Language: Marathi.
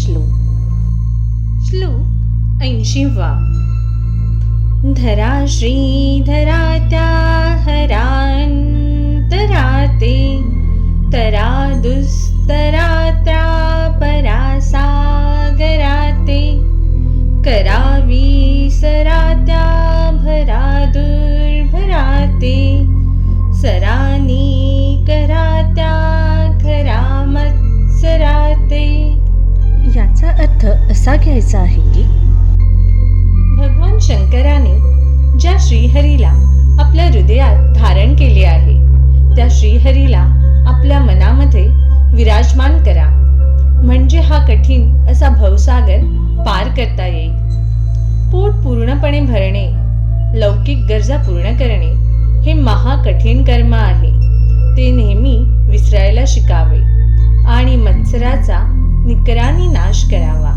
श्लोक 80वा. धरा श्रीधरा त्या हरांतराते, तरा दुस्तरा त्या परासागराते, करावी सरा त्या भरा दुर्भराते, सरानी करा त्या खरा मत्सराते. याचा अर्थ असा घ्यायचा आहे की भगवान शंकराने ज्या श्रीहरीला आपल्या हृदयात धारण केले आहे त्या श्रीहरीला आपल्या मनामध्ये विराजमान करा, म्हणजे हा कठीण असा भवसागर पार करता येईल. पोट पूर्णपणे भरणे, लौकिक गरजा पूर्ण करणे हे महाकठीण कर्म आहे. ते नेहमी विसरायला शिकावे आणि मत्सराचा निकराने नाश करावा.